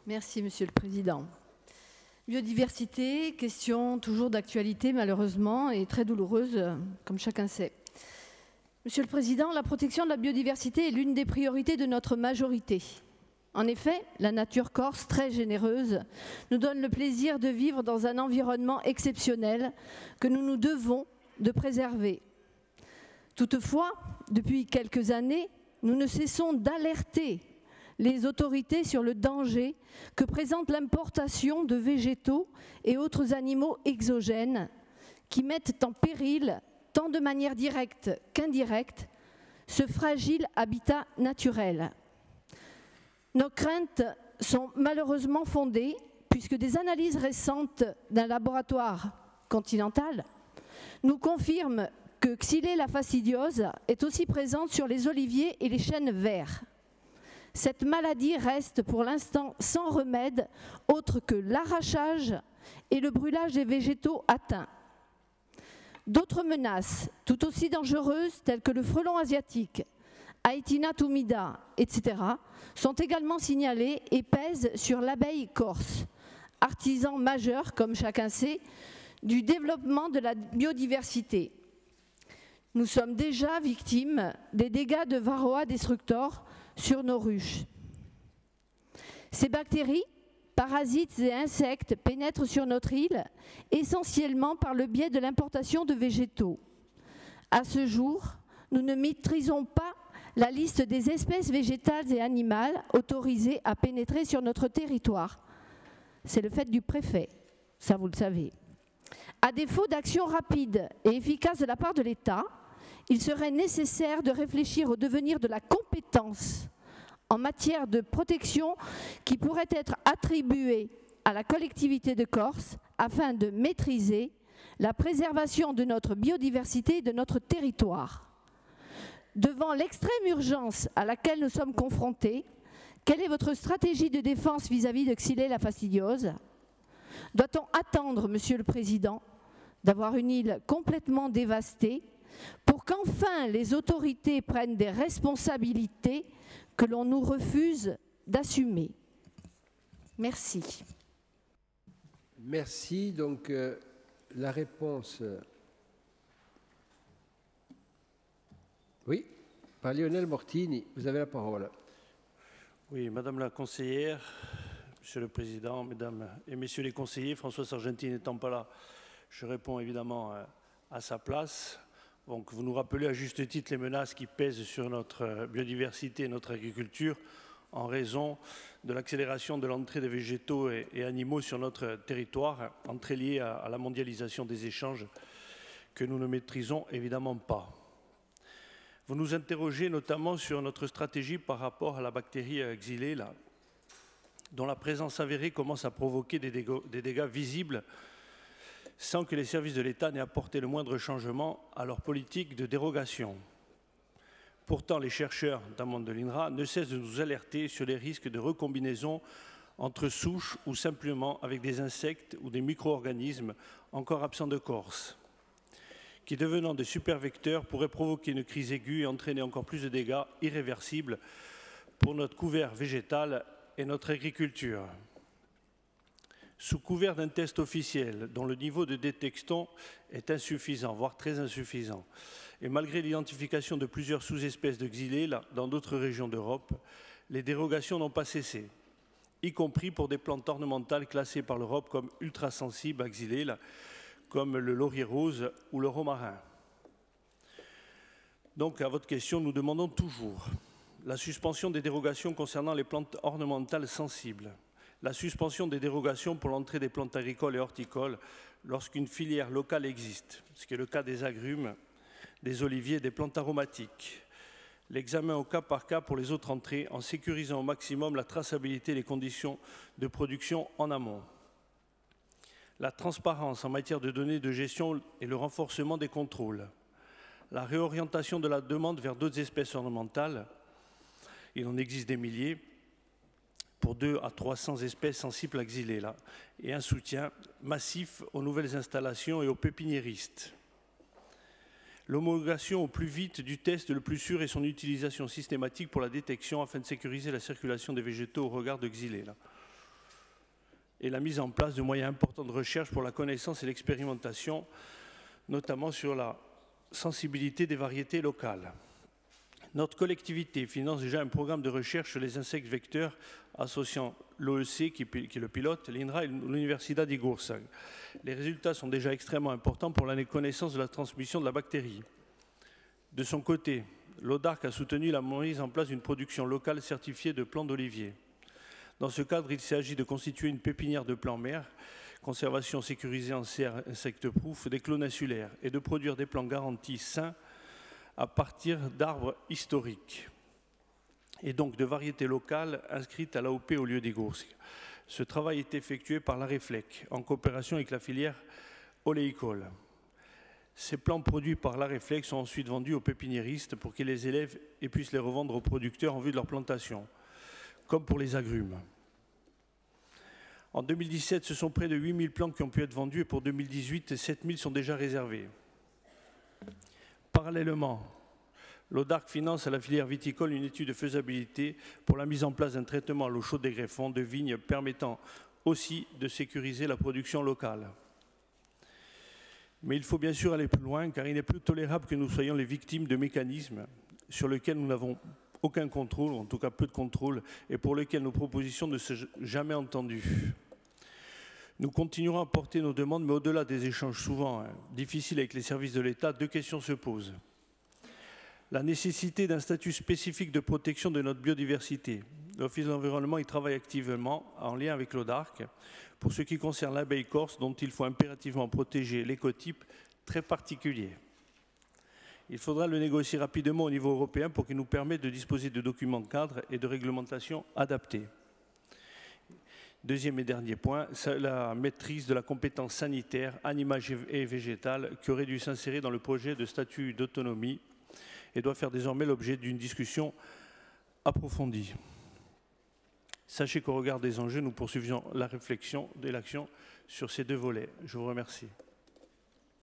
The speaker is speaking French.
Merci, Monsieur le Président. Biodiversité, question toujours d'actualité malheureusement et très douloureuse, comme chacun sait. Monsieur le Président, la protection de la biodiversité est l'une des priorités de notre majorité. En effet, la nature corse, très généreuse, nous donne le plaisir de vivre dans un environnement exceptionnel que nous nous devons de préserver. Toutefois, depuis quelques années, nous ne cessons d'alerter les autorités sur le danger que présente l'importation de végétaux et autres animaux exogènes qui mettent en péril, tant de manière directe qu'indirecte, ce fragile habitat naturel. Nos craintes sont malheureusement fondées puisque des analyses récentes d'un laboratoire continental nous confirment que Xylella fastidiosa est aussi présente sur les oliviers et les chênes verts. Cette maladie reste pour l'instant sans remède autre que l'arrachage et le brûlage des végétaux atteints. D'autres menaces, tout aussi dangereuses, telles que le frelon asiatique, Aetina tumida, etc., sont également signalées et pèsent sur l'abeille corse, artisan majeur, comme chacun sait, du développement de la biodiversité. Nous sommes déjà victimes des dégâts de Varroa destructor sur nos ruches. Ces bactéries, parasites et insectes pénètrent sur notre île essentiellement par le biais de l'importation de végétaux. À ce jour, nous ne maîtrisons pas la liste des espèces végétales et animales autorisées à pénétrer sur notre territoire. C'est le fait du préfet, ça vous le savez. À défaut d'action rapide et efficace de la part de l'État, il serait nécessaire de réfléchir au devenir de la compétence en matière de protection qui pourrait être attribuée à la collectivité de Corse afin de maîtriser la préservation de notre biodiversité et de notre territoire. Devant l'extrême urgence à laquelle nous sommes confrontés, quelle est votre stratégie de défense vis-à-vis de Xylella fastidiosa? Doit-on attendre, Monsieur le Président, d'avoir une île complètement dévastée pour qu'enfin les autorités prennent des responsabilités que l'on nous refuse d'assumer? Merci. Merci. Donc, la réponse... Oui, par Lionel Mortini, vous avez la parole. Oui, Madame la conseillère, Monsieur le Président, Mesdames et Messieurs les conseillers, François Sargentini n'étant pas là, je réponds évidemment à sa place. Donc, vous nous rappelez à juste titre les menaces qui pèsent sur notre biodiversité et notre agriculture en raison de l'accélération de l'entrée des végétaux et animaux sur notre territoire, entrée liée à la mondialisation des échanges que nous ne maîtrisons évidemment pas. Vous nous interrogez notamment sur notre stratégie par rapport à la bactérie Xylella, dont la présence avérée commence à provoquer des dégâts visibles sans que les services de l'État n'aient apporté le moindre changement à leur politique de dérogation. Pourtant, les chercheurs, notamment de l'INRA, ne cessent de nous alerter sur les risques de recombinaison entre souches ou simplement avec des insectes ou des micro-organismes encore absents de Corse, qui, devenant de super-vecteurs, pourraient provoquer une crise aiguë et entraîner encore plus de dégâts irréversibles pour notre couvert végétal et notre agriculture. Sous couvert d'un test officiel dont le niveau de détection est insuffisant, voire très insuffisant, et malgré l'identification de plusieurs sous-espèces de Xylella dans d'autres régions d'Europe, les dérogations n'ont pas cessé, y compris pour des plantes ornementales classées par l'Europe comme ultrasensibles à Xylella, comme le laurier rose ou le romarin. Donc, à votre question, nous demandons toujours la suspension des dérogations concernant les plantes ornementales sensibles, la suspension des dérogations pour l'entrée des plantes agricoles et horticoles lorsqu'une filière locale existe, ce qui est le cas des agrumes, des oliviers et des plantes aromatiques. L'examen au cas par cas pour les autres entrées en sécurisant au maximum la traçabilité et les conditions de production en amont. La transparence en matière de données de gestion et le renforcement des contrôles. La réorientation de la demande vers d'autres espèces ornementales. Il en existe des milliers, pour 200 à 300 espèces sensibles à Xylella, et un soutien massif aux nouvelles installations et aux pépiniéristes. L'homologation au plus vite du test le plus sûr et son utilisation systématique pour la détection afin de sécuriser la circulation des végétaux au regard de Xylella. et la mise en place de moyens importants de recherche pour la connaissance et l'expérimentation, notamment sur la sensibilité des variétés locales. Notre collectivité finance déjà un programme de recherche sur les insectes vecteurs associant l'OEC, qui est le pilote, l'INRA et l'Universidad d'Igursa. Les résultats sont déjà extrêmement importants pour la connaissance de la transmission de la bactérie. De son côté, l'ODARC a soutenu la mise en place d'une production locale certifiée de plants d'olivier. Dans ce cadre, il s'agit de constituer une pépinière de plants mères, conservation sécurisée en serre insecte-proof, des clones insulaires, et de produire des plants garantis sains à partir d'arbres historiques, et donc de variétés locales inscrites à l'AOP au lieu d'Igursk. Ce travail est effectué par l'Areflec, en coopération avec la filière oléicole. Ces plants produits par l'Areflec sont ensuite vendus aux pépiniéristes pour qu'ils les élèvent et puissent les revendre aux producteurs en vue de leur plantation, comme pour les agrumes. En 2017, ce sont près de 8000 plants qui ont pu être vendus et pour 2018, 7000 sont déjà réservés. Parallèlement, l'ODARC finance à la filière viticole une étude de faisabilité pour la mise en place d'un traitement à l'eau chaude des greffons de vignes permettant aussi de sécuriser la production locale. Mais il faut bien sûr aller plus loin car il n'est plus tolérable que nous soyons les victimes de mécanismes sur lesquels nous n'avons aucun contrôle, ou en tout cas peu de contrôle, et pour lesquels nos propositions ne sont jamais entendues. Nous continuerons à porter nos demandes, mais au-delà des échanges souvent difficiles avec les services de l'État, deux questions se posent. La nécessité d'un statut spécifique de protection de notre biodiversité. L'Office de l'environnement y travaille activement en lien avec l'ODARC pour ce qui concerne l'abeille corse dont il faut impérativement protéger l'écotype très particulier. Il faudra le négocier rapidement au niveau européen pour qu'il nous permette de disposer de documents cadres et de réglementations adaptées. Deuxième et dernier point, c'est la maîtrise de la compétence sanitaire, animale et végétale qui aurait dû s'insérer dans le projet de statut d'autonomie et doit faire désormais l'objet d'une discussion approfondie. Sachez qu'au regard des enjeux, nous poursuivions la réflexion et l'action sur ces deux volets. Je vous remercie.